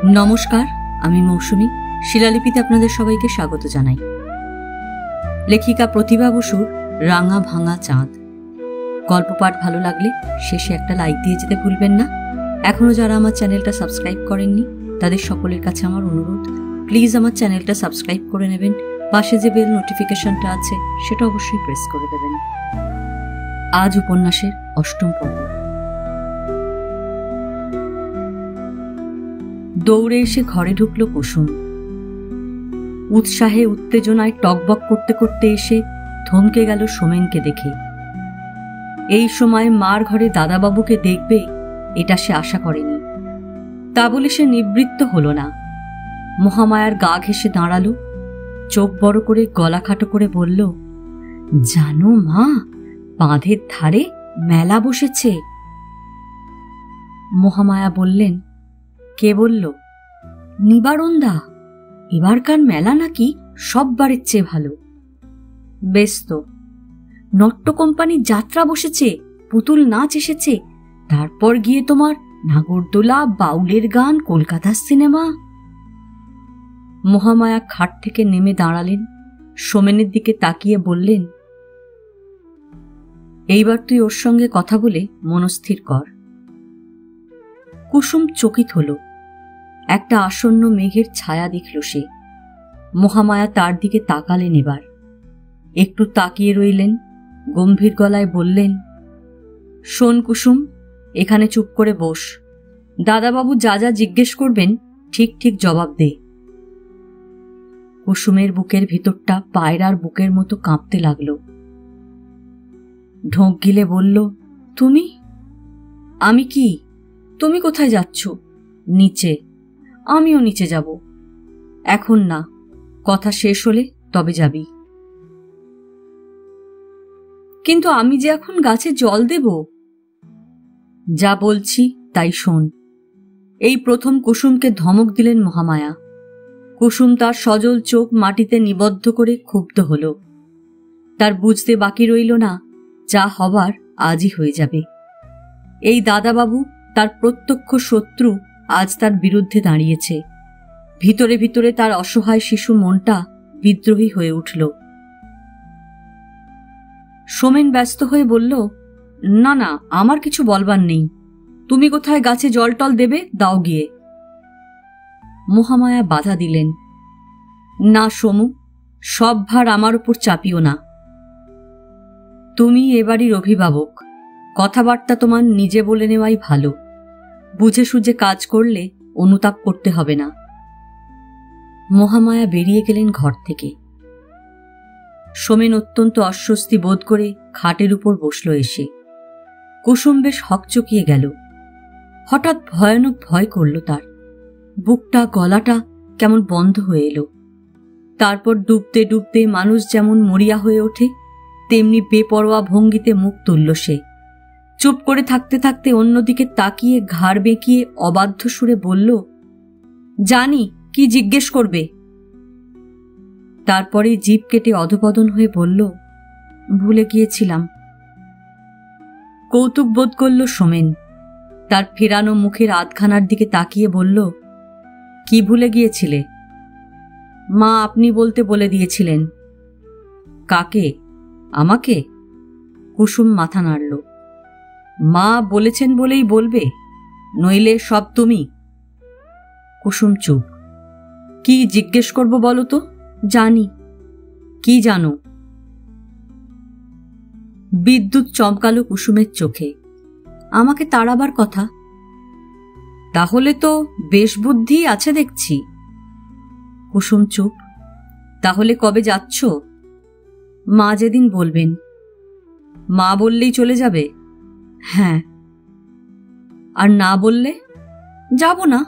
নমস্কার, আমি মৌসুমী। শিলালিপিতে আপনাদের সবাইকে স্বাগত জানাই। লেখিকা প্রতিভা বসুর রাঙা ভাঙা চাঁদ গল্প পাঠ ভালো লাগলে শেষে একটা লাইক দিয়ে যেতে ভুলবেন না। এখনো যারা আমার চ্যানেলটা সাবস্ক্রাইব করেননি তাদের সকলের কাছে আমার অনুরোধ, প্লিজ আমার চ্যানেলটা সাবস্ক্রাইব করে নেবেন। পাশে যে বেল নোটিফিকেশনটা আছে সেটা অবশ্যই প্রেস করে দেবেন। আজ উপন্যাসের ৮ম পর্ব। দৌড়ে এসে ঘরে ঢুকল কুসুম। উৎসাহে উত্তেজনায় টকবক করতে করতে এসে থমকে গেল সোমেনকে দেখে। এই সময় মার ঘরে দাদাবাবুকে দেখবে এটা সে আশা করেনি। তা বলে সে নিবৃত্ত হল না। মহামায়ার গা ঘেঁষে দাঁড়ালো, চোখ বড় করে গলা খাটো করে বলল, জানো মা, বাঁধের ধারে মেলা বসেছে। মহামায়া বললেন, কে বলল? নিবারণদা। এবারকার মেলা নাকি সববারের চেয়ে ভালো। বেশ তো, নট্য কোম্পানির যাত্রা বসেছে, পুতুল নাচ এসেছে, তারপর গিয়ে তোমার নাগরদোলা, বাউলের গান, কলকাতার সিনেমা। মহামায়া খাট থেকে নেমে দাঁড়ালেন, সোমেনের দিকে তাকিয়ে বললেন, এইবার তুই ওর সঙ্গে কথা বলে মনস্থির কর। কুসুম চকিত হল। একটা আসন্ন মেঘের ছায়া দেখল সে। মহামায়া তার দিকে তাকালেন। এবার একটু তাকিয়ে রইলেন, গম্ভীর গলায় বললেন, শোন কুসুম, এখানে চুপ করে বস। দাদাবাবু যা যা জিজ্ঞেস করবেন ঠিক ঠিক জবাব দে। কুসুমের বুকের ভিতরটা পায়রার বুকের মতো কাঁপতে লাগল। ঢোক গিলে বলল, তুমি? আমি কি? তুমি কোথায় যাচ্ছ? নিচে। আমিও নিচে যাব। এখন না, কথা শেষ হলে তবে যাবি। কিন্তু আমি যে এখন গাছে জল দেব। যা বলছি তাই শোন। এই প্রথম কুসুমকে ধমক দিলেন মহামায়া। কুসুম তার সজল চোখ মাটিতে নিবদ্ধ করে ক্ষুব্ধ হল। তার বুঝতে বাকি রইল না, যা হবার আজই হয়ে যাবে। এই দাদাবাবু, তার প্রত্যক্ষ শত্রু, আজ তার বিরুদ্ধে দাঁড়িয়েছে। ভিতরে ভিতরে তার অসহায় শিশু মনটা বিদ্রোহী হয়ে উঠল। সোমেন ব্যস্ত হয়ে বলল, না না, আমার কিছু বলবার নেই। তুমি কোথায় গাছে জল টল দেবে, দাও গিয়ে। মহামায়া বাধা দিলেন, না সমু, সব ভার আমার উপর চাপিও না। তুমি এ বাড়ির অভিভাবক, কথাবার্তা তোমার নিজে বলে নেওয়াই ভালো। বুঝে সুঝে কাজ করলে অনুতাপ করতে হবে না। মহামায়া বেরিয়ে গেলেন ঘর থেকে। সোমেন অত্যন্ত অস্বস্তি বোধ করে খাটের উপর বসল এসে। কুসুম বেশ হকচকিয়ে গেল। হঠাৎ ভয়ানক ভয় করল তার। বুকটা, গলাটা কেমন বন্ধ হয়ে এলো। তারপর ডুবতে ডুবতে মানুষ যেমন মরিয়া হয়ে ওঠে, তেমনি বেপরোয়া ভঙ্গিতে মুখ তুলল সে। চুপ করে থাকতে থাকতে অন্যদিকে তাকিয়ে ঘাড় বেঁকিয়ে অবাধ্য সুরে বলল, জানি কি জিজ্ঞেস করবে। তারপরে জিভ কেটে অধপতন হয়ে বলল, ভুলে গিয়েছিলাম। কৌতুক বোধ করল সোমেন। তার ফেরানো মুখের আধখানার দিকে তাকিয়ে বলল, কি ভুলে গিয়েছিলে? মা আপনি বলতে বলে দিয়েছিলেন। কাকে? আমাকে? কুসুম মাথা নাড়ল। মা বলেছেন বলেই বলবে, নইলে সব তুমি। কুসুম চুপ। কি জিজ্ঞেস করব বলো তো? জানি। কি জানো? বিদ্যুৎ চমকালো কুসুমের চোখে। আমাকে তাড়াবার কথা। তাহলে তো বেশ বুদ্ধি আছে দেখছি। কুসুম চুপ। তাহলে কবে যাচ্ছ? মা যেদিন বলবেন। মা বললেই চলে যাবে? হ্যাঁ। আর না বললে? যাব না।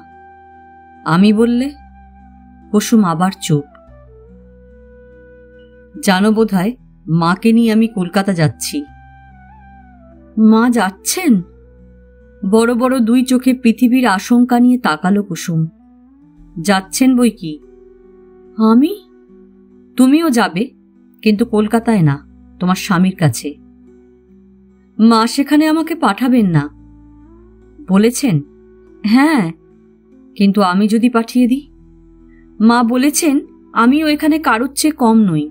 আমি বললে? কুসুম আবার চুপ। জানো বোধহয় মাকে নিয়ে আমি কলকাতা যাচ্ছি। মা যাচ্ছেন? বড় বড় দুই চোখে পৃথিবীর আশঙ্কা নিয়ে তাকালো কুসুম। যাচ্ছেন বই কি। আমি? তুমিও যাবে, কিন্তু কলকাতায় না, তোমার স্বামীর কাছে। মা সেখানে আমাকে পাঠাবেন না বলেছেন? হ্যাঁ। কিন্তু আমি যদি পাঠিয়ে দিই? মা বলেছেন আমিও এখানে কারোর চেয়ে কম নই।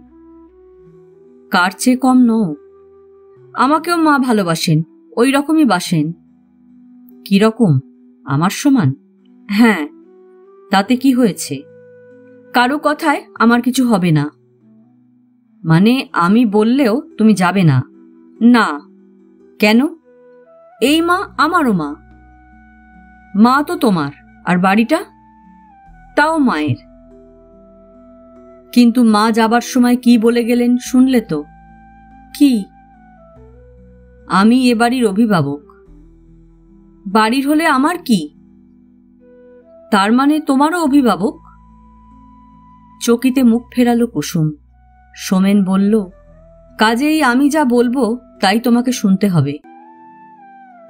কার চেয়ে কম নও? আমাকেও মা ভালোবাসেন, ওই রকমই বাসেন। কি রকম? আমার সমান? হ্যাঁ। তাতে কি হয়েছে? কারো কথায় আমার কিছু হবে না। মানে আমি বললেও তুমি যাবে না? না। কেন? এই মা আমারও মা। মা তো তোমার, আর বাড়িটা? তাও মায়ের। কিন্তু মা যাবার সময় কি বলে গেলেন শুনলে তো? কি? আমি এ বাড়ির অভিভাবক। বাড়ির হলে আমার কি? তার মানে তোমারও অভিভাবক? চকিতে মুখ ফেরালো কুসুম। সোমেন বলল, কাজেই আমি যা বলবো তাই তোমাকে শুনতে হবে।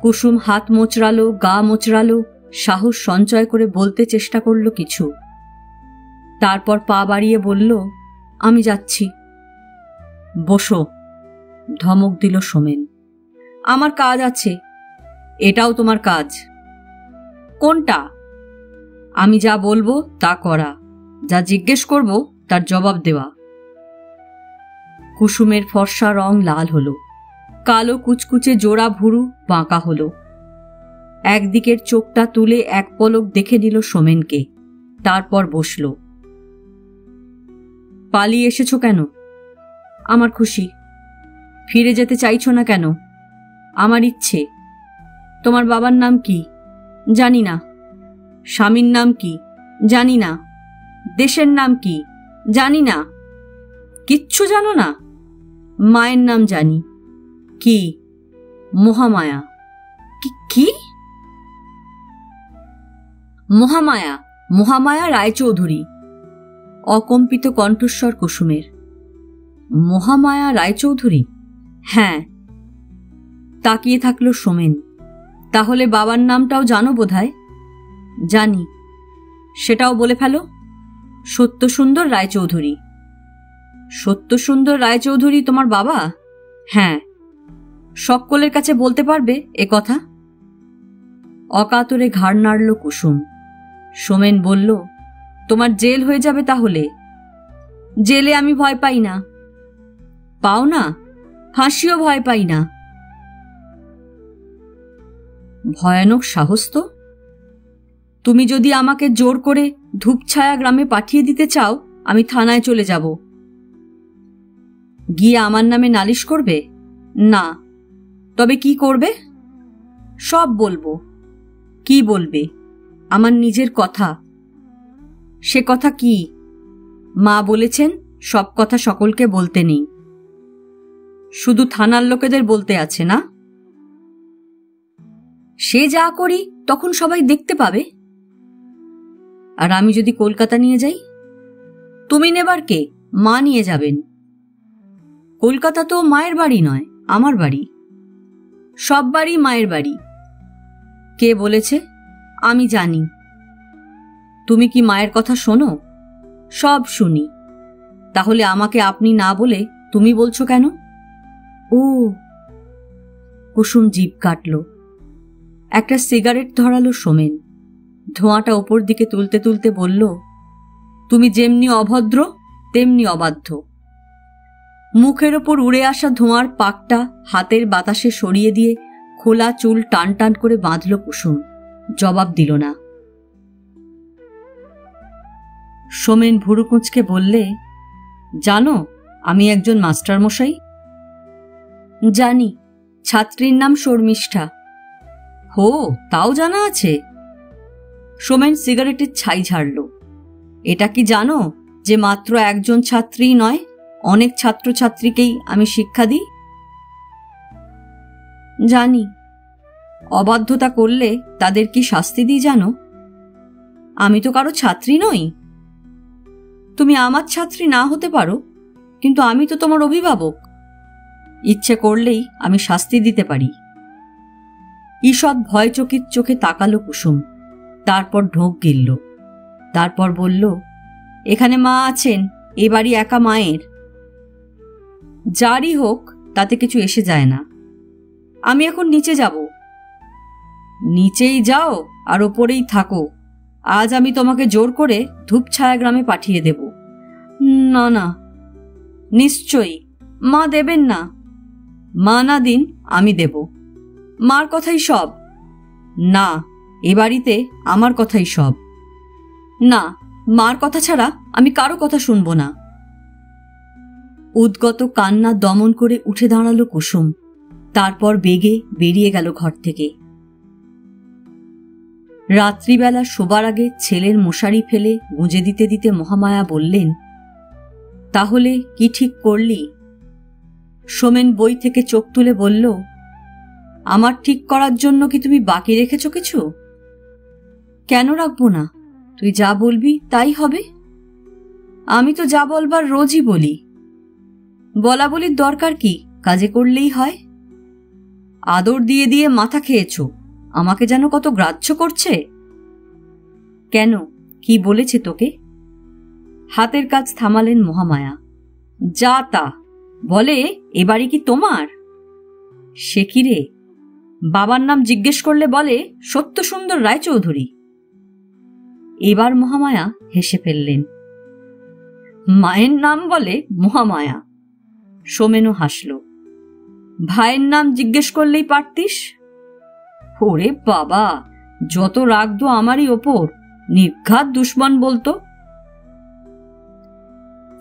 কুসুম হাত মোচড়ালো, গা মোচড়ালো, সাহস সঞ্চয় করে বলতে চেষ্টা করল কিছু। তারপর পা বাড়িয়ে বলল, আমি যাচ্ছি। বসো, ধমক দিল সোমেন। আমার কাজ আছে। এটাও তোমার কাজ? কোনটা? আমি যা বলবো তা করা, যা জিজ্ঞেস করব তার জবাব দেওয়া। কুসুমের ফর্সা রং লাল হলো, কালো কুচকুচে জোড়া ভুরু বাঁকা হলো। একদিকের চোখটা তুলে এক পলক দেখে নিল সোমেনকে, তারপর বসল। পালিয়ে এসেছো কেন? আমার খুশি। ফিরে যেতে চাইছো না কেন? আমার ইচ্ছে। তোমার বাবার নাম কি? জানি না। স্বামীর নাম কি? জানি না। দেশের নাম কি? জানি না। কিচ্ছু জানো না? মায়ের নাম জানি। কি? মহামায়া। কি? মহামায়া, মহামায়া রায়চৌধুরী। অকম্পিত কণ্ঠস্বর কুসুমের। মহামায়া রায়চৌধুরী? হ্যাঁ। তাকিয়ে থাকল সোমেন। তাহলে বাবার নামটাও জানো বোধহয়? জানি। সেটাও বলে ফেলো। সত্যসুন্দর রায়চৌধুরী। সত্যসুন্দর রায়চৌধুরী তোমার বাবা? হ্যাঁ। সকলের কাছে বলতে পারবে এ কথা? অকাতরে ঘাড় নাড়ল কুসুম। সোমেন বলল, তোমার জেল হয়ে যাবে তাহলে। জেলে আমি ভয় পাই না। পাও না? ফাঁসিও ভয় পাই না। ভয়ানক সাহস তো। তুমি যদি আমাকে জোর করে ধূপছায়া গ্রামে পাঠিয়ে দিতে চাও, আমি থানায় চলে যাব। গিয়ে আমার নামে নালিশ করবে? না। তবে কি করবে? সব বলবো। কি বলবে? আমার নিজের কথা। সে কথা কি? মা বলেছেন সব কথা সকলকে বলতে নেই। শুধু থানার লোকেদের বলতে আছে না? সে যা করি তখন সবাই দেখতে পাবে। আর আমি যদি কলকাতা নিয়ে যাই? তুমি নেবার কে? মা নিয়ে যাবেন। কলকাতা তো মায়ের বাড়ি নয়, আমার বাড়ি। সব বাড়ি মায়ের বাড়ি। কে বলেছে? আমি জানি। তুমি কি মায়ের কথা শোনো? সব শুনি। তাহলে আমাকে আপনি না বলে তুমি বলছো কেন? ও। কুসুম জিভ কাটল। একটা সিগারেট ধরালো সোমেন। ধোঁয়াটা ওপর দিকে তুলতে তুলতে বলল, তুমি যেমনি অভদ্র তেমনি অবাধ্য। মুখের ওপর উড়ে আসা ধোঁয়ার পাকটা হাতের বাতাসে সরিয়ে দিয়ে খোলা চুল টান টান করে বাঁধল কুসুম। জবাব দিল না। সোমেন ভুরু কুঁচকে বললে, জানো আমি একজন মাস্টারমশাই? জানি। ছাত্রীর নাম শর্মিষ্ঠা। হো, তাও জানা আছে? সোমেন সিগারেটের ছাই ঝাড়ল। এটা কি জানো যে মাত্র একজন ছাত্রী নয়, অনেক ছাত্রছাত্রীকেই আমি শিক্ষা দিই? জানি। অবাধ্যতা করলে তাদের কি শাস্তি দিই জানো? আমি তো কারো ছাত্রী নই। তুমি আমার ছাত্রী না হতে পারো, কিন্তু আমি তো তোমার অভিভাবক। ইচ্ছে করলেই আমি শাস্তি দিতে পারি। ঈষৎ ভয়চকিত চোখে তাকালো কুসুম, তারপর ঢোক গিলল। তারপর বলল, এখানে মা আছেন, এ বাড়ি একা মায়ের। যারই হোক তাতে কিছু এসে যায় না। আমি এখন নিচে যাব। নিচেই যাও আর ওপরেই থাকো। আজ আমি তোমাকে জোর করে ধূপছায়া গ্রামে পাঠিয়ে দেব। না না। নিশ্চয়ই মা দেবেন না। মা না দিন আমি দেব। মার কথাই সব। না, এ বাড়িতে আমার কথাই সব। না, মার কথা ছাড়া আমি কারো কথা শুনব না। উদ্গত কান্না দমন করে উঠে দাঁড়ালো কুসুম। তারপর বেগে বেরিয়ে গেল ঘর থেকে। রাত্রিবেলা শোবার আগে ছেলের মশারি ফেলে গুঁজে দিতে দিতে মহামায়া বললেন, তাহলে কি ঠিক করলি? সোমেন বই থেকে চোখ তুলে বলল, আমার ঠিক করার জন্য কি তুমি বাকি রেখেছ কিছু? কেন রাখবো না? তুই যা বলবি তাই হবে। আমি তো যা বলবার রোজই বলি। বলা বলির দরকার কি? কাজে করলেই হয়। আদর দিয়ে দিয়ে মাথা খেয়েছ, আমাকে যেন কত গ্রাহ্য করছে। কেন, কি বলেছে তোকে? হাতের কাজ থামালেন মহামায়া। যা তা বলে, এ বাড়ি কি তোমার? সে কি রে? বাবার নাম জিজ্ঞেস করলে বলে সত্যসুন্দর রায়চৌধুরী। এবার মহামায়া হেসে ফেললেন। মায়ের নাম বলে মহামায়া। সোমেনও হাসল। ভাইয়ের নাম জিজ্ঞেস করলেই পারতিস। ওরে বাবা, যত রাগ আমারই ওপর, নির্ঘাত দুশ্মন বলতো।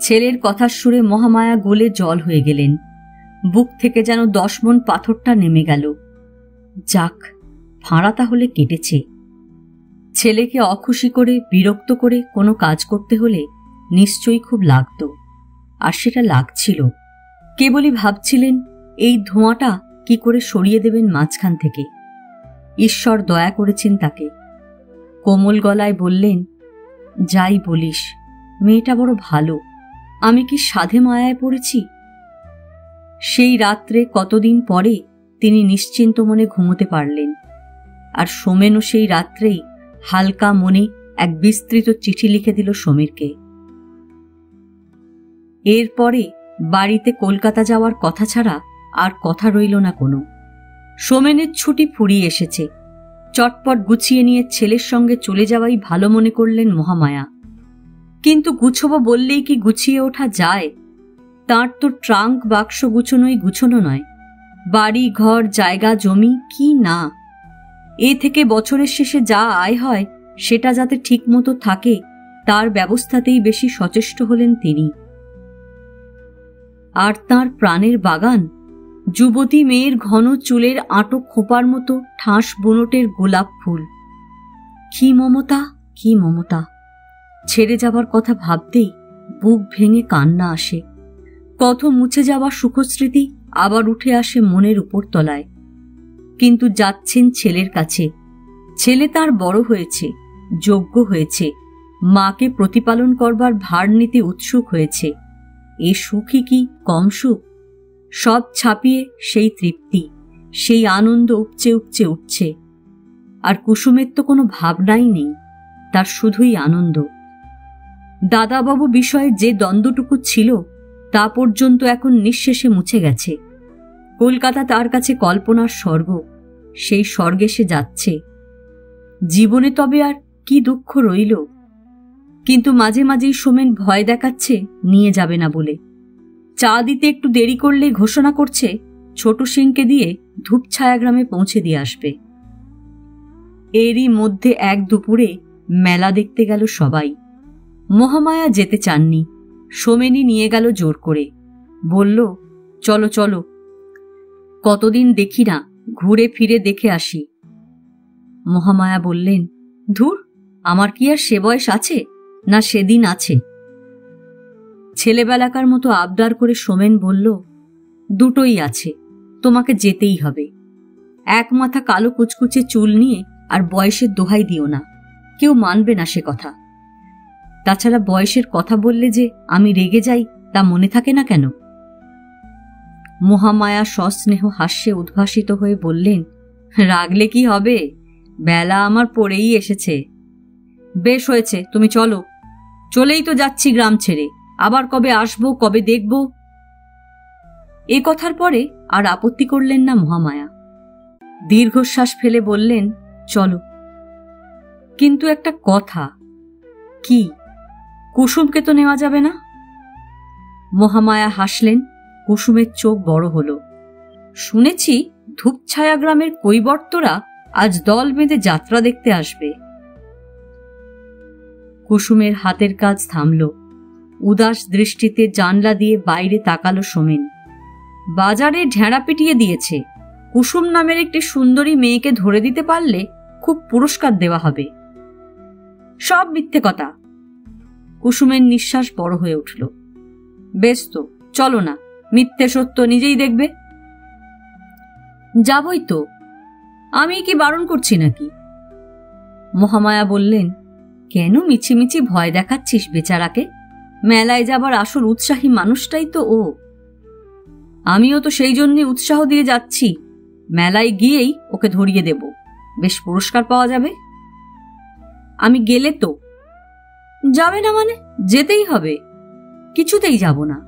ছেলের কথার সুরে মহামায়া গলে জল হয়ে গেলেন। বুক থেকে যেন 10 মণ পাথরটা নেমে গেল। যাক, ফাঁড়া তাহলে কেটেছে। ছেলেকে অখুশি করে বিরক্ত করে কোনো কাজ করতে হলে নিশ্চয়ই খুব লাগত, আর সেটা লাগছিল। কেবলই ভাবছিলেন এই ধোঁয়াটা কি করে সরিয়ে দেবেন মাঝখান থেকে। ঈশ্বর দয়া করেছেন তাকে। কোমল গলায় বললেন, যাই বলিস, মেয়েটা বড় ভালো। আমি কি সাধে মায়ায় পড়েছি? সেই রাত্রে কতদিন পরে তিনি নিশ্চিন্ত মনে ঘুমোতে পারলেন। আর সোমেনও সেই রাত্রেই হালকা মনে এক বিস্তৃত চিঠি লিখে দিল সমীরকে। এরপরে বাড়িতে কলকাতা যাওয়ার কথা ছাড়া আর কথা রইল না কোনো। সোমেনের ছুটি ফুরিয়ে এসেছে। চটপট গুছিয়ে নিয়ে ছেলের সঙ্গে চলে যাওয়াই ভালো মনে করলেন মহামায়া। কিন্তু গুছবো বললেই কি গুছিয়ে ওঠা যায়? তাঁর তো ট্রাঙ্ক বাক্স গুছনোই গুছনো নয়, বাড়ি ঘর জায়গা জমি কি না। এ থেকে বছরের শেষে যা আয় হয় সেটা যাতে ঠিকমতো থাকে তার ব্যবস্থাতেই বেশি সচেষ্ট হলেন তিনি। আর তাঁর প্রাণের বাগান, যুবতী মেয়ের ঘন চুলের আঁটো খোপার মতো ঠাস বুনোটের গোলাপ ফুল। কি মমতা, কি মমতা! ছেড়ে যাবার কথা ভাবতেই বুক ভেঙে কান্না আসে। কত মুছে যাওয়া সুখস্মৃতি আবার উঠে আসে মনের উপর তলায়। কিন্তু যাচ্ছেন ছেলের কাছে। ছেলে তার বড় হয়েছে, যোগ্য হয়েছে, মাকে প্রতিপালন করবার ভার নিতে উৎসুক হয়েছে। এ সুখই কি কম সুখ? সব ছাপিয়ে সেই তৃপ্তি, সেই আনন্দ উপচে উপচে উঠছে। আর কুসুমের তো কোনো ভাবনাই নেই, তার শুধুই আনন্দ। দাদাবাবু বিষয়ে যে দ্বন্দ্বটুকু ছিল তা পর্যন্ত এখন নিঃশেষে মুছে গেছে। কলকাতা তার কাছে কল্পনার স্বর্গ, সেই স্বর্গে সে যাচ্ছে। জীবনে তবে আর কি দুঃখ রইল? কিন্তু মাঝে মাঝেই সোমেন ভয় দেখাচ্ছে নিয়ে যাবে না বলে। চা দিতে একটু দেরি করলে ঘোষণা করছে ছোট সিংকে দিয়ে ধূপছায়া গ্রামে পৌঁছে দিয়ে আসবে। এরই মধ্যে এক দুপুরে মেলা দেখতে গেল সবাই। মহামায়া যেতে চাননি, সোমেনই নিয়ে গেল জোর করে। বলল, চলো চলো, কতদিন দেখি না, ঘুরে ফিরে দেখে আসি। মহামায়া বললেন, ধুর, আমার কি আর সে বয়স আছে, না সেদিন আছে। ছেলেবেলাকার মতো আবদার করে সোমেন বলল, দুটোই আছে, তোমাকে যেতেই হবে। এক মাথা কালো কুচকুচে চুল নিয়ে আর বয়সের দোহাই দিও না, কেউ মানবে না সে কথা। তাছাড়া বয়সের কথা বললে যে আমি রেগে যাই তা মনে থাকে না কেন? মহামায়া সস্নেহ হাস্যে উদ্ভাসিত হয়ে বললেন, রাগলে কি হবে, বেলা আমার পড়েই এসেছে। বেশ হয়েছে, তুমি চলো। চলেই তো যাচ্ছি গ্রাম ছেড়ে, আবার কবে আসবো, কবে দেখব। এ কথার পরে আর আপত্তি করলেন না মহামায়া। দীর্ঘশ্বাস ফেলে বললেন, চলো। কিন্তু একটা কথা। কি? কুসুমকে তো নেওয়া যাবে না? মহামায়া হাসলেন। কুসুমের চোখ বড় হলো। শুনেছি ধূপছায়া গ্রামের কৈবর্তরা আজ দল বেঁধে যাত্রা দেখতে আসবে। কুসুমের হাতের কাজ থামল। উদাস দৃষ্টিতে জানলা দিয়ে বাইরে তাকালো সোমেন। বাজারে ঢেঁড়া পিটিয়ে দিয়েছে। কুসুম নামের একটি সুন্দরী মেয়েকে ধরে দিতে পারলে খুব পুরস্কার দেওয়া হবে। সব মিথ্যে কথা। কুসুমের নিঃশ্বাস বড় হয়ে উঠল। বেশ তো, চলো না, মিথ্যে সত্য নিজেই দেখবে। যাবই তো, আমি কি বারণ করছি নাকি? মহামায়া বললেন, কেন মিছিমিছি ভয় দেখাচ্ছিস বেচারাকে? মেলায় যাবার আসল উৎসাহী মানুষটাই তো ও। আমিও তো সেই জন্যই উৎসাহ দিয়ে যাচ্ছি। মেলায় গিয়েই ওকে ধরিয়ে দেব, বেশ পুরস্কার পাওয়া যাবে। আমি গেলে তো? যাবে না মানে? যেতেই হবে। কিছুতেই যাব না।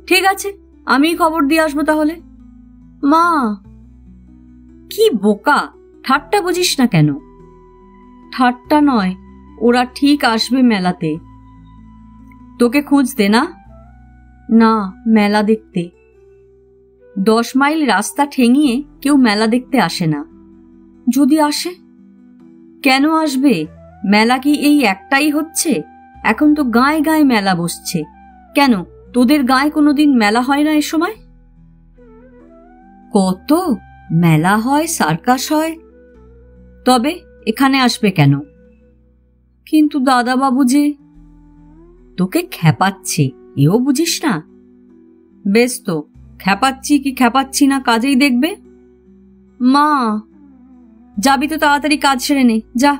ঠিক আছে, আমিই খবর দিয়ে আসবো তাহলে। মা! কি বোকা, ঠাট্টা বুঝিস না কেন? ঠাট্টা নয়, ওরা ঠিক আসবে মেলাতে। তোকে খুঁজতে না? না, মেলা দেখতে। 10 মাইল রাস্তা ঠেঙিয়ে কেউ মেলা দেখতে আসে না। যদি আসে? কেন আসবে? মেলা কি এই একটাই হচ্ছে? এখন তো গায়ে গায়ে মেলা বসছে। কেন, তোদের গায়ে কোনোদিন মেলা হয় না এ সময়? কত মেলা হয়, সার্কাস হয়। তবে এখানে আসবে কেন? কিন্তু দাদাবাবু যে। তোকে খ্যাপাচ্ছে, এও বুঝিস না? বেশ তো, খ্যাপাচ্ছি কি খ্যাপাচ্ছি না কাজেই দেখবে। মা! যাবি তো তাড়াতাড়ি কাজ সেরে নে, যা।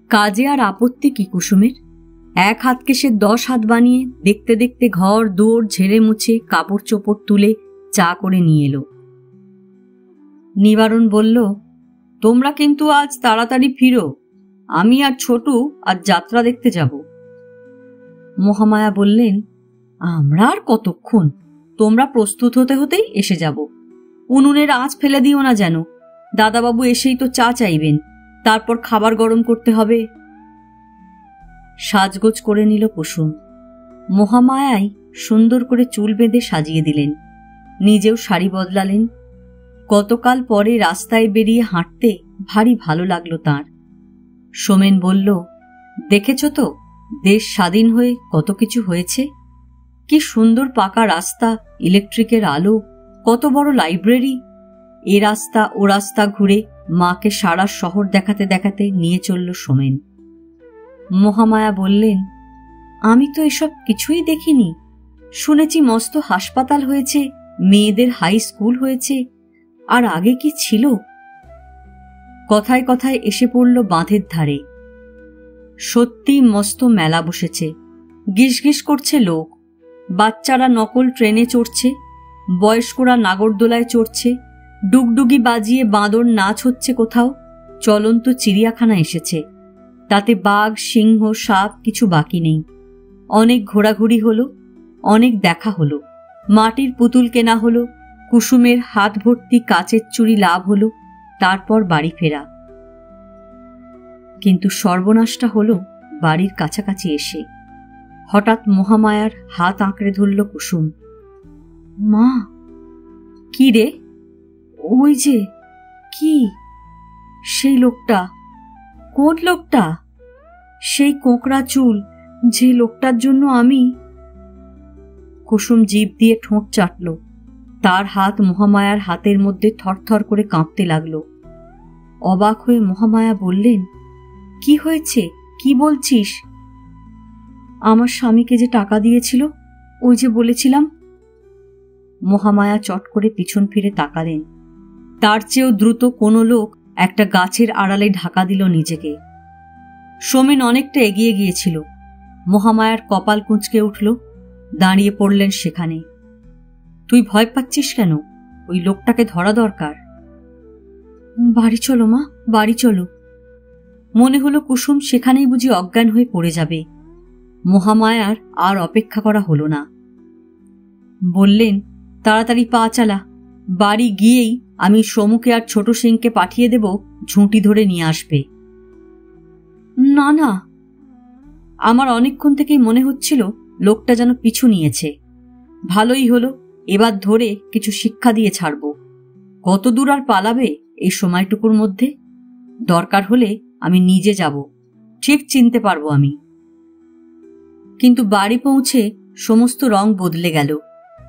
কাজে আর আপত্তি কি কুসুমের? এক হাতকে সে 10 হাত বানিয়ে দেখতে দেখতে ঘর দুয়ার ঝেড়ে মুছে কাপড় চোপড় তুলে চা করে নিয়ে এলো। নিবারণ বলল, তোমরা কিন্তু আজ তাড়াতাড়ি ফিরো। আমি আর ছোটু আজ যাত্রা দেখতে যাব। মহামায়া বললেন, আমরা আর কতক্ষণ? তোমরা প্রস্তুত হতে হতেই এসে যাব। উনুনের আঁচ ফেলে দিও না যেন। দাদাবাবু এসেই তো চা চাইবেন, তারপর খাবার গরম করতে হবে। সাজগোজ করে নিল কুসুম। মহামায়াই সুন্দর করে চুল বেঁধে সাজিয়ে দিলেন। নিজেও শাড়ি বদলালেন। কতকাল পরে রাস্তায় বেরিয়ে হাঁটতে ভারী ভালো লাগলো তাঁর। সোমেন বলল, দেখেছ তো দেশ স্বাধীন হয়ে কত কিছু হয়েছে। কি সুন্দর পাকা রাস্তা, ইলেকট্রিকের আলো, কত বড় লাইব্রেরি। এ রাস্তা ও রাস্তা ঘুরে মাকে সারা শহর দেখাতে দেখাতে নিয়ে চলল সোমেন। মহামায়া বললেন, আমি তো এসব কিছুই দেখিনি। শুনেছি মস্ত হাসপাতাল হয়েছে, মেয়েদের হাই স্কুল হয়েছে, আর আগে কি ছিল? কথায় কথায় এসে পড়ল বাঁধের ধারে। সত্যি মস্ত মেলা বসেছে। গিসগিস করছে লোক। বাচ্চারা নকল ট্রেনে চড়ছে, বয়স্করা নাগরদোলায় চড়ছে, ডুগডুগি বাজিয়ে বাঁদর নাচ হচ্ছে কোথাও। চলন্ত চিড়িয়াখানা এসেছে। তাতে বাঘ, সিংহ, সাপ কিছু বাকি নেই। অনেক ঘোরাঘুরি হলো, অনেক দেখা হলো। মাটির পুতুল কেনা হলো, কুসুমের হাত ভর্তি কাচের চুড়ি লাভ হলো, তারপর বাড়ি ফেরা। কিন্তু সর্বনাশটা হলো বাড়ির কাছাকাছি এসে। হঠাৎ মহামায়ার হাত আঁকড়ে ধরল কুসুম। মা! কি রে? ওই যে, কি? সেই লোকটা। কোন লোকটা? সেই কোঁকড়া চুল, যে লোকটার জন্য আমি। কুসুম জিভ দিয়ে ঠোঁট চাটল। তার হাত মহামায়ার হাতের মধ্যে থরথর করে কাঁপতে লাগল। অবাক হয়ে মহামায়া বললেন, কি হয়েছে? কি বলছিস? আমার স্বামীকে যে টাকা দিয়েছিল, ওই যে বলেছিলাম। মহামায়া চট করে পিছন ফিরে তাকালেন। তার চেয়েও দ্রুত কোনো লোক একটা গাছের আড়ালে ঢাকা দিল নিজেকে। সোমেন অনেকটা এগিয়ে গিয়েছিল। মহামায়ার কপাল কুঁচকে উঠল। দাঁড়িয়ে পড়লেন সেখানে। তুই ভয় পাচ্ছিস কেন? ওই লোকটাকে ধরা দরকার। বাড়ি চলো মা, বাড়ি চলো। মনে হলো কুসুম সেখানেই বুঝি অজ্ঞান হয়ে পড়ে যাবে। মহামায়ার আর অপেক্ষা করা হলো না। বললেন, তাড়াতাড়ি পা চালা। বাড়ি গিয়েই আমি সমুকে আর ছোট সিংকে পাঠিয়ে দেব, ঝুঁটি ধরে নিয়ে আসবে। না না, আমার অনেকক্ষণ থেকেই মনে হচ্ছিল লোকটা যেন পিছু নিয়েছে। ভালোই হলো, এবার ধরে কিছু শিক্ষা দিয়ে ছাড়ব। কত দূর আর পালাবে এই সময়টুকুর মধ্যে? দরকার হলে আমি নিজে যাব, ঠিক চিনতে পারবো আমি। কিন্তু বাড়ি পৌঁছে সমস্ত রং বদলে গেল।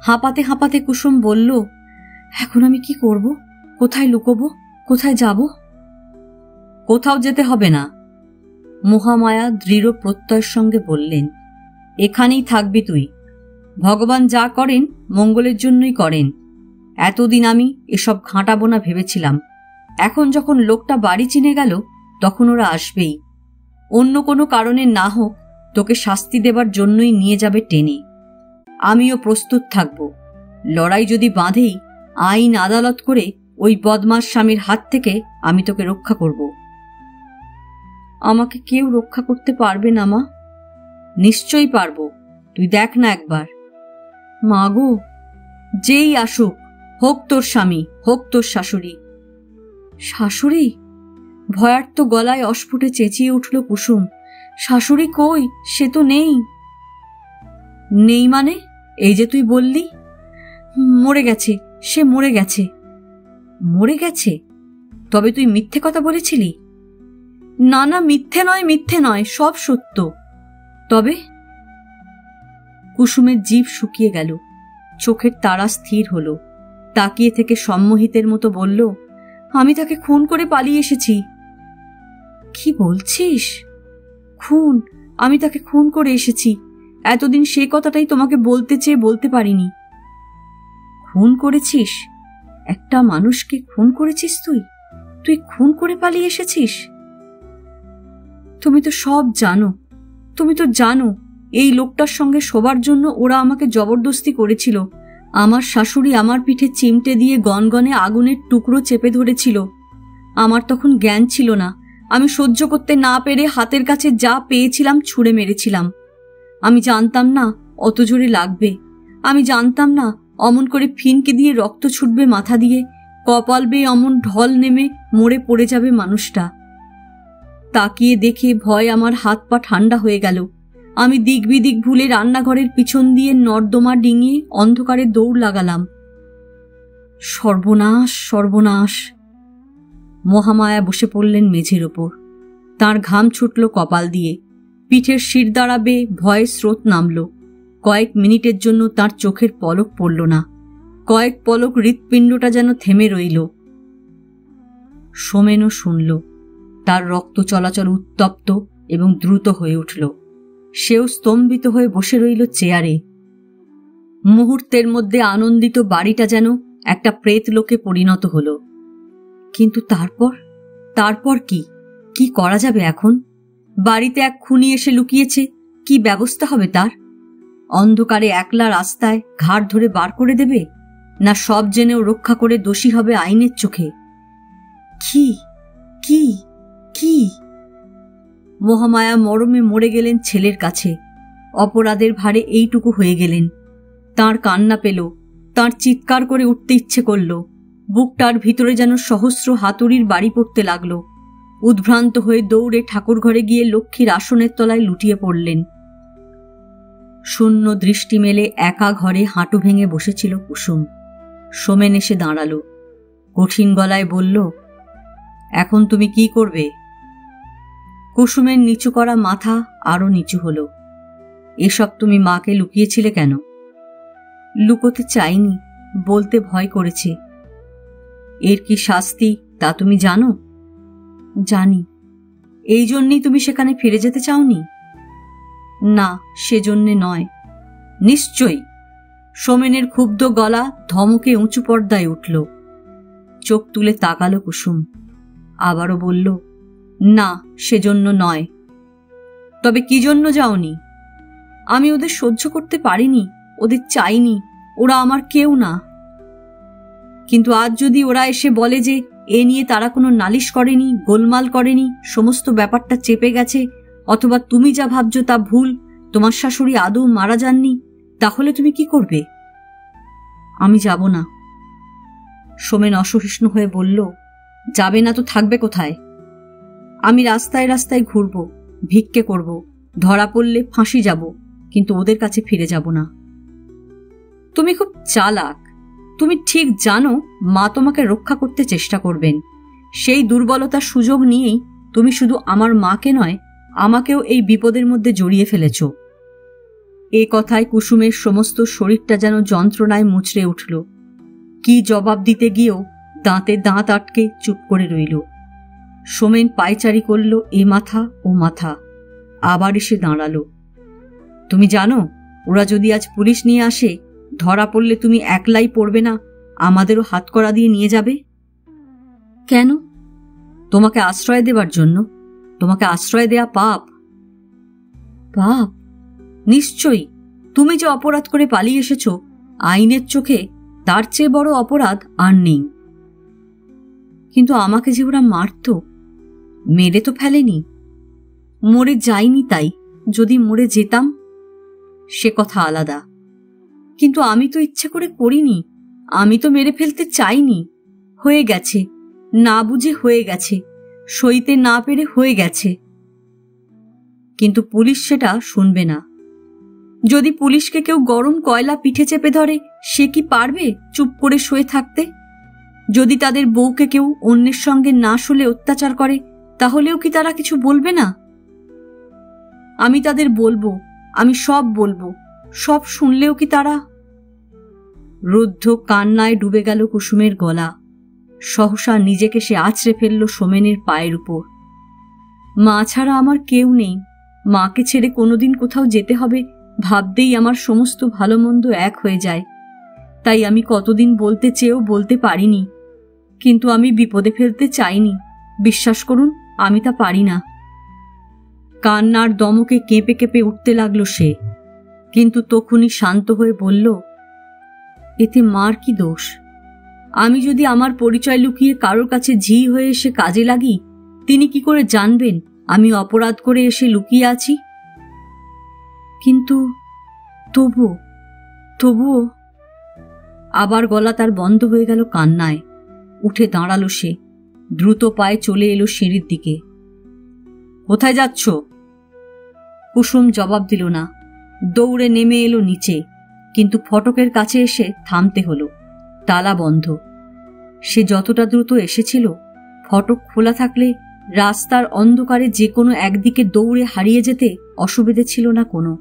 হাঁপাতে হাঁপাতে কুসুম বলল, এখন আমি কি করব? কোথায় লুকোবো? কোথায় যাব? কোথাও যেতে হবে না, মহামায়া দৃঢ় প্রত্যয়ের সঙ্গে বললেন। এখানেই থাকবি তুই। ভগবান যা করেন মঙ্গলের জন্যই করেন। এতদিন আমি এসব ঘাঁটাবো না ভেবেছিলাম। এখন যখন লোকটা বাড়ি চিনে গেল, তখন ওরা আসবেই। অন্য কোনো কারণে না হোক, তোকে শাস্তি দেবার জন্যই নিয়ে যাবে টেনে। আমিও প্রস্তুত থাকব। লড়াই যদি বাঁধেই, আইন আদালত করে ওই বদমাস স্বামীর হাত থেকে আমি তোকে রক্ষা করব। আমাকে কেউ রক্ষা করতে পারবে না মা? নিশ্চয়ই পারবো, তুই দেখ না একবার। মা গো, যেই আসুক, হোক তোর স্বামী, হোক তোর শাশুড়ি। শাশুড়ি? ভয়ার্ত গলায় অস্ফুটে চেঁচিয়ে উঠল কুসুম। শাশুড়ি কই? সে তো নেই। নেই মানে? এই যে তুই বললি। মরে গেছে, সে মরে গেছে। মরে গেছে? তবে তুই মিথ্যে কথা বলেছিলি? না না, মিথ্যে নয়, মিথ্যে নয়, সব সত্য। তবে? কুসুমের জিভ শুকিয়ে গেল, চোখের তারা স্থির হলো। তাকিয়ে থেকে সম্মোহিতের মতো বলল, আমি তাকে খুন করে পালিয়ে এসেছি। কি বলছিস? খুন? আমি তাকে খুন করে এসেছি। এতদিন সে কথাটাই তোমাকে বলতে চেয়ে বলতে পারিনি। খুন করেছিস? একটা মানুষকে খুন করেছিস তুই? তুই খুন করে পালিয়ে এসেছিস? তুমি তো সব জানো। তুমি তো জানো এই লোকটার সঙ্গে শোবার জন্য ওরা আমাকে জবরদস্তি করেছিল। আমার শাশুড়ি আমার পিঠে চিমটে দিয়ে গনগনে আগুনের টুকরো চেপে ধরেছিল। আমার তখন জ্ঞান ছিল না। আমি সহ্য করতে না পেরে হাতের কাছে যা পেয়েছিলাম ছুঁড়ে মেরেছিলাম। আমি জানতাম না অত জোরে লাগবে। আমি জানতাম না অমন করে ফিনকে দিয়ে রক্ত ছুটবে মাথা দিয়ে, কপাল বেয়ে অমন ঢল নেমে মরে পড়ে যাবে মানুষটা। তাকিয়ে দেখে ভয় আমার হাত পা ঠান্ডা হয়ে গেল। আমি দিক বিদিক ভুলে রান্নাঘরের পিছন দিয়ে নর্দমা ডিঙিয়ে অন্ধকারে দৌড় লাগালাম। সর্বনাশ, সর্বনাশ! মহামায়া বসে পড়লেন মেঝের ওপর। তার ঘাম ছুটল কপাল দিয়ে, পিঠের শিরদাঁড়া বেয়ে ভয়ের স্রোত নামল। কয়েক মিনিটের জন্য তার চোখের পলক পড়ল না। কয়েক পলক হৃৎপিণ্ডটা যেন থেমে রইল। সোমেনও শুনল। তার রক্ত চলাচল উত্তপ্ত এবং দ্রুত হয়ে উঠল। সেও স্তম্ভিত হয়ে বসে রইল চেয়ারে। মুহূর্তের মধ্যে আনন্দিত বাড়িটা যেন একটা প্রেত লোকে পরিণত হল। কিন্তু তারপর কি? কি করা যাবে এখন? বাড়িতে এক খুনি এসে লুকিয়েছে, কি ব্যবস্থা হবে তার? অন্ধকারে একলা রাস্তায় ঘাড় ধরে বার করে দেবে, না সব জেনেও রক্ষা করে দোষী হবে আইনের চোখে? কি কি কি? মহামায়া মরমে মরে গেলেন ছেলের কাছে। অপরাধের ভারে এইটুকু হয়ে গেলেন। তার কান্না পেল, তার চিৎকার করে উঠতে ইচ্ছে করল। বুকটার ভিতরে যেন সহস্র হাতুড়ির বাড়ি পড়তে লাগল। উদ্ভ্রান্ত হয়ে দৌড়ে ঠাকুর ঘরে গিয়ে লক্ষ্মীর আসনের তলায় লুটিয়ে পড়লেন। শূন্য দৃষ্টি মেলে একা ঘরে হাঁটু ভেঙে বসেছিল কুসুম। সোমেন এসে দাঁড়াল। কঠিন গলায় বলল, এখন তুমি কি করবে? কুসুমের নিচু করা মাথা আরো নিচু হল। এসব তুমি মাকে লুকিয়েছিলে কেন? লুকোতে চাইনি, বলতে ভয় করেছে। এর কি শাস্তি তা তুমি জানো? জানি। এই জন্যই তুমি সেখানে ফিরে যেতে চাওনি? না, সেজন্যে নয়। নিশ্চয়ই। সোমেনের ক্ষুব্ধ গলা ধমকে উঁচু পর্দায় উঠল। চোখ তুলে তাকালো কুসুম। আবারও বলল, না, সেজন্য নয়। তবে কি জন্য যাওনি? আমি ওদের সহ্য করতে পারিনি, ওদের চাইনি, ওরা আমার কেউ না। কিন্তু আজ যদি ওরা এসে বলে যে এ নিয়ে তারা কোনো নালিশ করেনি, গোলমাল করেনি, সমস্ত ব্যাপারটা চেপে গেছে, অথবা তুমি যা ভাবছো তা ভুল, তোমার শাশুড়ি আদৌ মারা যাননি, তাহলে তুমি কি করবে? আমি যাব না। সোমেন অসহিষ্ণু হয়ে বলল, যাবে না তো থাকবে কোথায়? আমি রাস্তায় রাস্তায় ঘুরব, ভিক্ষে করব, ধরা পড়লে ফাঁসি যাব, কিন্তু ওদের কাছে ফিরে যাব না। তুমি খুব চালাক। তুমি ঠিক জানো মা তোমাকে রক্ষা করতে চেষ্টা করবেন। সেই দুর্বলতার সুযোগ নিয়েই তুমি শুধু আমার মাকে নয়, আমাকেও এই বিপদের মধ্যে জড়িয়ে ফেলেছ। এ কথায় কুসুমের সমস্ত শরীরটা যেন যন্ত্রণায় মুচড়ে উঠল। কি জবাব দিতে গিয়েও দাঁতে দাঁত আটকে চুপ করে রইল। সোমেন পায়চারি করল এ মাথা ও মাথা, আবার এসে দাঁড়ালো। তুমি জানো ওরা যদি আজ পুলিশ নিয়ে আসে, ধরা পড়লে তুমি একলাই পড়বে না, আমাদেরও হাতকড়া দিয়ে নিয়ে যাবে। কেন? তোমাকে আশ্রয় দেবার জন্য। তোমাকে আশ্রয় দেয়া পাপ। পাপ? নিশ্চয়ই। তুমি যে অপরাধ করে পালিয়ে এসেছ, আইনের চোখে তার চেয়ে বড় অপরাধ আর নেই। কিন্তু আমাকে যে ওরা মারত, মেরে তো ফেলেনি। মরে যাইনি তাই, যদি মরে যেতাম সে কথা আলাদা। কিন্তু আমি তো ইচ্ছে করে করিনি। আমি তো মেরে ফেলতে চাইনি। হয়ে গেছে, না বুঝে হয়ে গেছে, সইতে না পেরে হয়ে গেছে। কিন্তু পুলিশ সেটা শুনবে না। যদি পুলিশকে কেউ গরম কয়লা পিঠে চেপে ধরে, সে কি পারবে চুপ করে শুয়ে থাকতে? যদি তাদের বউকে কেউ অন্যের সঙ্গে না শুলে অত্যাচার করে, তাহলেও কি তারা কিছু বলবে না? আমি তাদের বলবো, আমি সব বলবো। সব শুনলেও কি তারা? রুদ্ধ কান্নায় ডুবে গেল কুসুমের গলা। সহসা নিজেকে সে আছড়ে ফেলল সোমেনের পায়ের উপর। মা ছাড়া আমার কেউ নেই। মাকে ছেড়ে কোনোদিন কোথাও যেতে হবে ভাবতেই আমার সমস্ত ভালো মন্দ এক হয়ে যায়। তাই আমি কতদিন বলতে চেয়েও বলতে পারিনি। কিন্তু আমি বিপদে ফেলতে চাইনি। বিশ্বাস করুন, আমি তা পারি না। কান্নার দমকে কেঁপে কেঁপে উঠতে লাগলো সে, কিন্তু তখনই শান্ত হয়ে বলল, এতে মার কি দোষ? আমি যদি আমার পরিচয় লুকিয়ে কারোর কাছে ঝি হয়ে এসে কাজে লাগি, তিনি কি করে জানবেন আমি অপরাধ করে এসে লুকিয়ে আছি? কিন্তু তবুও আবার গলা তার বন্ধ হয়ে গেল কান্নায়। উঠে দাঁড়ালো সে, দ্রুত পায়ে চলে এলো সিঁড়ির দিকে। কোথায় যাচ্ছ? কুসুম জবাব দিল না। দৌড়ে নেমে এলো নিচে, কিন্তু ফটকের কাছে এসে থামতে হলো। তালা বন্ধ। সে যতটা দ্রুত এসেছিল, ফটক খোলা থাকলে রাস্তার অন্ধকারে যে কোনো একদিকে দৌড়ে হারিয়ে যেতে অসুবিধে ছিল না কোনো।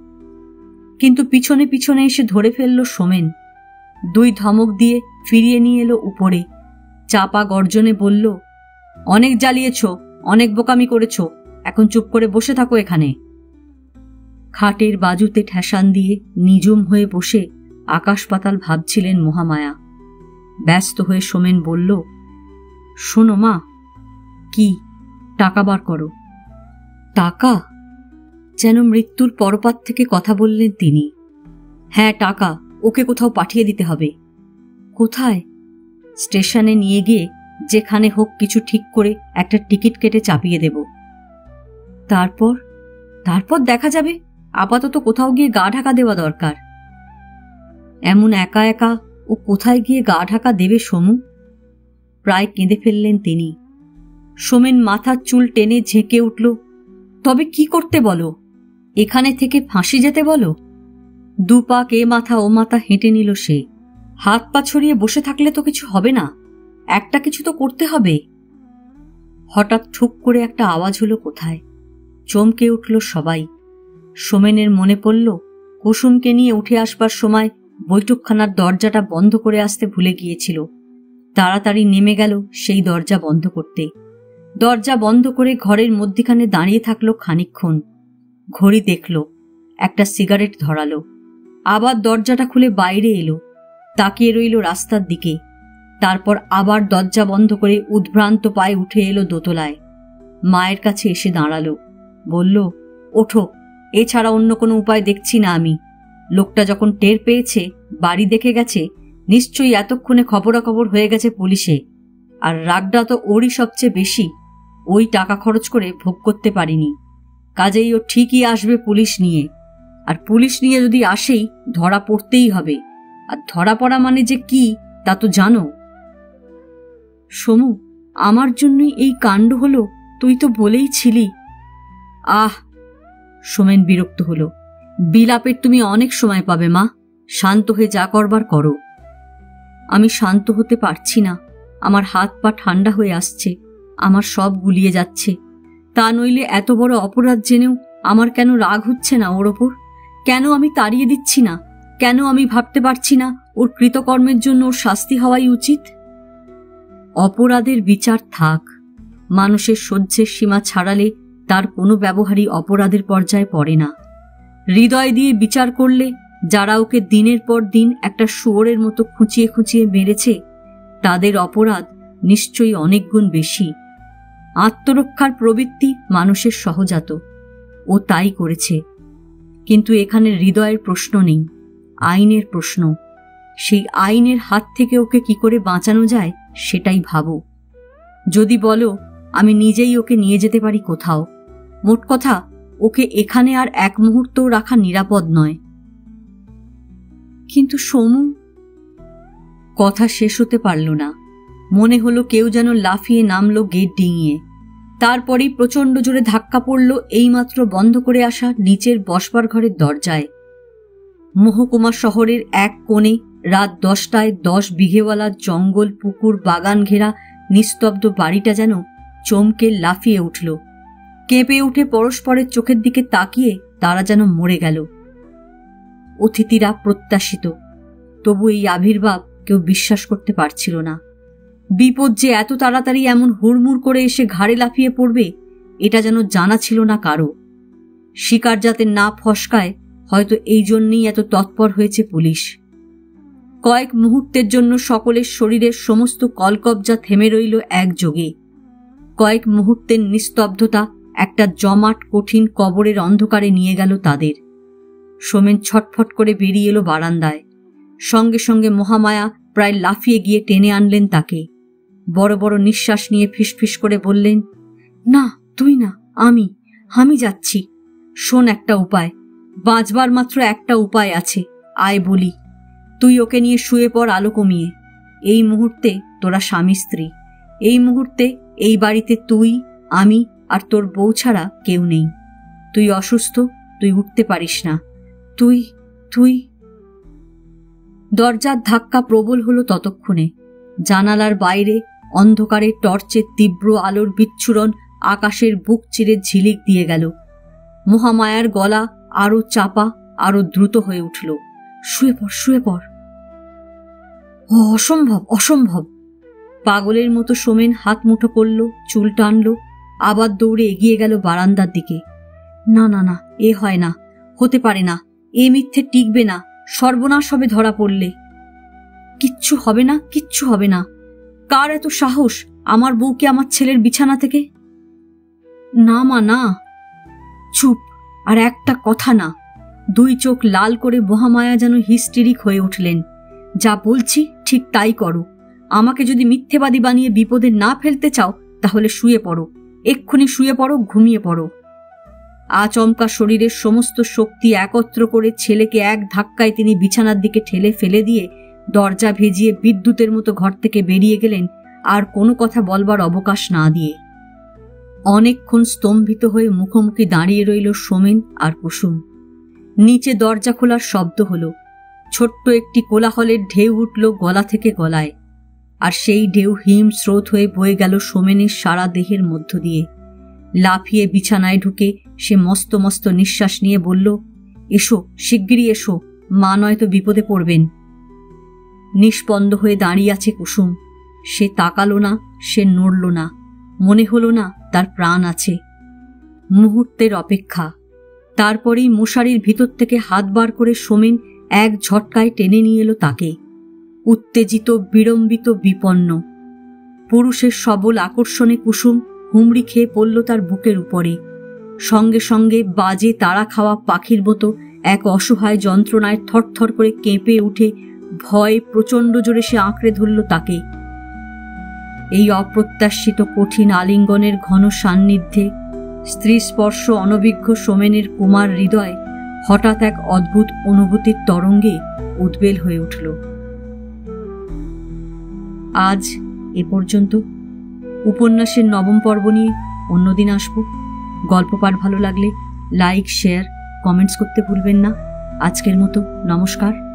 কিন্তু পিছনে পিছনে এসে ধরে ফেলল সোমেন। দুই ধমক দিয়ে ফিরিয়ে নিয়ে এলো উপরে। চাপা গর্জনে বলল, অনেক জ্বালিয়েছ, অনেক বোকামি করেছ, এখন চুপ করে বসে থাকো এখানে। খাটের বাজুতে ঠেসান দিয়ে নিঝুম হয়ে বসে আকাশ পাতাল ভাবছিলেন মহামায়া। ব্যস্ত হয়ে সোমেন বলল, শোনো মা। কি? টাকা বার করো। টাকা? যেন মৃত্যুর পরপাত থেকে কথা বললেন তিনি। হ্যাঁ, টাকা। ওকে কোথাও পাঠিয়ে দিতে হবে। কোথায়? স্টেশনে নিয়ে গিয়ে যেখানে হোক কিছু ঠিক করে একটা টিকিট কেটে চাপিয়ে দেব। তারপর দেখা যাবে। আপাতত কোথাও গিয়ে গা ঢাকা দেওয়া দরকার। এমন একা একা ও কোথায় গিয়ে গা ঢাকা দেবে সমু? প্রায় কেঁদে ফেললেন তিনি। সোমেন মাথার চুল টেনে ঝেঁকে উঠল। তবে কি করতে বলো? এখানে থেকে ফাঁসি যেতে বলো? দুপাক এ মাথা ও মাথা হেঁটে নিল সে। হাত পা ছড়িয়ে বসে থাকলে তো কিছু হবে না, একটা কিছু তো করতে হবে। হঠাৎ ঠুক করে একটা আওয়াজ হলো কোথায়। চমকে উঠল সবাই। সোমেনের মনে পড়ল কুসুমকে নিয়ে উঠে আসবার সময় বৈঠকখানার দরজাটা বন্ধ করে আসতে ভুলে গিয়েছিল। তাড়াতাড়ি নেমে গেল সেই দরজা বন্ধ করতে। দরজা বন্ধ করে ঘরের মধ্যিখানে দাঁড়িয়ে থাকলো খানিকক্ষণ। ঘড়ি দেখল, একটা সিগারেট ধরালো। আবার দরজাটা খুলে বাইরে এলো, তাকিয়ে রইল রাস্তার দিকে। তারপর আবার দরজা বন্ধ করে উদ্ভ্রান্ত পায়ে উঠে এলো দোতলায়। মায়ের কাছে এসে দাঁড়ালো। বলল, ওঠো, এছাড়া অন্য কোনো উপায় দেখছি না আমি। লোকটা যখন টের পেয়েছে বাড়ি দেখে গেছে, নিশ্চয়ই এতক্ষণে খবরাখবর হয়ে গেছে পুলিশে। আর রাগটা তো ওরই সবচেয়ে বেশি। ওই টাকা খরচ করে ভোগ করতে পারিনি, কাজেই ও ঠিকই আসবে পুলিশ নিয়ে। আর পুলিশ নিয়ে যদি আসেই, ধরা পড়তেই হবে। আর ধরা পড়া মানে যে কি তা তো জানো। সমু, আমার জন্যই এই কাণ্ড হলো, তুই তো বলেই ছিলি। আহ, সোমেন বিরক্ত হল। বিলাপের তুমি অনেক সময় পাবে মা, শান্ত হয়ে যা করবার করো। আমি শান্ত হতে পারছি না, আমার হাত পা ঠান্ডা হয়ে আসছে, আমার সব গুলিয়ে যাচ্ছে। তা নইলে এত বড় অপরাধ জেনেও আমার কেন রাগ হচ্ছে না ওর ওপর? কেন আমি তাড়িয়ে দিচ্ছি না? কেন আমি ভাবতে পারছি না ওর কৃতকর্মের জন্য ওর শাস্তি হওয়াই উচিত? অপরাধের বিচার থাক, মানুষের সহ্যের সীমা ছাড়ালে তার কোনো ব্যবহারই অপরাধের পর্যায়ে পড়ে না। হৃদয় দিয়ে বিচার করলে যারা ওকে দিনের পর দিন একটা শুয়োরের মতো খুঁচিয়ে খুঁচিয়ে মেরেছে, তাদের অপরাধ নিশ্চয়ই অনেক গুণ বেশি। আত্মরক্ষার প্রবৃত্তি মানুষের সহজাত, ও তাই করেছে। কিন্তু এখানে হৃদয়ের প্রশ্ন নেই, আইনের প্রশ্ন। সেই আইনের হাত থেকে ওকে কি করে বাঁচানো যায় সেটাই ভাবো। যদি বলো আমি নিজেই ওকে নিয়ে যেতে পারি কোথাও, মোট কথা ওকে এখানে আর এক মুহূর্তও রাখা নিরাপদ নয়। কিন্তু সমু। কথা শেষ হতে পারল না। মনে হলো কেউ যেন লাফিয়ে নামলো গেট ডিঙিয়ে। তারপরেই প্রচণ্ড জোরে ধাক্কা পড়ল এইমাত্র বন্ধ করে আসা নিচের বসবার ঘরের দরজায়। মহকুমা শহরের এক কোণে রাত 10টায় 10 বিঘেওয়ালা জঙ্গল, পুকুর, বাগান ঘেরা নিস্তব্ধ বাড়িটা যেন চমকে লাফিয়ে উঠল। কেঁপে উঠে পরস্পরের চোখের দিকে তাকিয়ে তারা যেন মরে গেল। অতিথিরা প্রত্যাশিত, তবু এই আবির্ভাব কেউ বিশ্বাস করতে পারছিল না। বিপদ যে এত তাড়াতাড়ি এমন হুড়মুড় করে এসে ঘাড়ে লাফিয়ে পড়বে এটা যেন জানা ছিল না কারো। শিকার যাতে না ফসকায় হয়তো এই জন্যই এত তৎপর হয়েছে পুলিশ। কয়েক মুহূর্তের জন্য সকলের শরীরের সমস্ত কলকবজা থেমে রইল একযোগে। কয়েক মুহূর্তের নিস্তব্ধতা একটা জমাট কঠিন কবরের অন্ধকারে নিয়ে গেল তাদের। সোমেন ছটফট করে বেরিয়ে এলো বারান্দায়। সঙ্গে সঙ্গে মহামায়া প্রায় লাফিয়ে গিয়ে টেনে আনলেন তাকে। বড় বড় নিঃশ্বাস নিয়ে ফিসফিস করে বললেন, না তুই না, আমি যাচ্ছি। শোন, একটা উপায়, বাঁচবার মাত্র একটা উপায় আছে, আয় বলি। তুই ওকে নিয়ে শুয়ে পড় আলো কমিয়ে। এই মুহূর্তে তোরা স্বামী স্ত্রী। এই মুহূর্তে এই বাড়িতে তুই, আমি আর তোর বউ ছাড়া কেউ নেই। তুই অসুস্থ, তুই উঠতে পারিস না। তুই তুই দরজার ধাক্কা প্রবল হলো ততক্ষণে। জানালার বাইরে অন্ধকারে টর্চের তীব্র আলোর বিচ্ছুরণ আকাশের বুক চিরে ঝিলিক দিয়ে গেল। মহামায়ার গলা আরো চাপা, আরো দ্রুত হয়ে উঠল, শুয়ে পড়, শুয়ে পড়। অসম্ভব, অসম্ভব। পাগলের মতো সোমেন হাত মুঠো করল, চুল টানল, আবার দৌড়ে এগিয়ে গেল বারান্দার দিকে। না না না, এ হয় না, হতে পারে না, এ মিথ্যে টিকবে না, সর্বনাশ হবে ধরা পড়লে। কিচ্ছু হবে না, কিচ্ছু হবে না। কার এত সাহস আমার বউকে আমার ছেলের বিছানা থেকে? না মা, না। চুপ, আর একটা কথা না। দুই চোখ লাল করে মহামায়া যেন হিস্টেরিক হয়ে উঠলেন। যা বলছি ঠিক তাই করো। আমাকে যদি মিথ্যেবাদী বানিয়ে বিপদে না ফেলতে চাও তাহলে শুয়ে পড়ো, এক্ষুনি শুয়ে পড়ো, ঘুমিয়ে পড়ো। আচমকা শরীরের সমস্ত শক্তি একত্র করে ছেলেকে এক ধাক্কায় তিনি বিছানার দিকে ঠেলে ফেলে দিয়ে দরজা ভেজিয়ে বিদ্যুতের মতো ঘর থেকে বেরিয়ে গেলেন, আর কোনো কথা বলবার অবকাশ না দিয়ে। অনেকক্ষণ স্তম্ভিত হয়ে মুখোমুখি দাঁড়িয়ে রইল সোমেন আর কুসুম। নিচে দরজা খোলার শব্দ হলো। ছোট্ট একটি কোলাহলের ঢেউ উঠল গলা থেকে গলায়, আর সেই ঢেউ হিম স্রোত হয়ে বয়ে গেল সোমেনের সারা দেহের মধ্য দিয়ে। লাফিয়ে বিছানায় ঢুকে সে মস্ত মস্ত নিঃশ্বাস নিয়ে বলল, এসো, শিগগিরই এসো, মা নয়তো বিপদে পড়বেন। নিষ্পন্দ হয়ে দাঁড়িয়ে আছে কুসুম। সে তাকালো না, সে নড়ল না, মনে হলো না তার প্রাণ আছে। মুহূর্তের অপেক্ষা। তারপরেই মশারির ভিতর থেকে হাত বার করে সোমেন এক ঝটকায় টেনে নিয়ে এলো তাকে। উত্তেজিত, বিড়ম্বিত, বিপন্ন। পুরুষের সবল আকর্ষণে কুসুম হুমড়ি খেয়ে পড়ল তার বুকের উপরে। সঙ্গে সঙ্গে বাজে তাড়া খাওয়া পাখির মতো এক অসহায় যন্ত্রণায় থরথর করে কেঁপে উঠে ভয়ে প্রচণ্ড জোরে সে আঁকড়ে ধরল তাকে। এই অপ্রত্যাশিত কঠিন আলিঙ্গনের ঘন সান্নিধ্যে স্ত্রী স্পর্শ অনভিজ্ঞ সোমেনের কুমার হৃদয় হঠাৎ এক অদ্ভুত অনুভূতির তরঙ্গে উদ্বেল হয়ে উঠল। আজ এ পর্যন্ত। উপন্যাসের 9ম পর্ব নিয়ে অন্যদিন আসব। গল্প পাঠ ভালো লাগলে লাইক, শেয়ার, কমেন্টস করতে ভুলবেন না। আজকের মতো নমস্কার।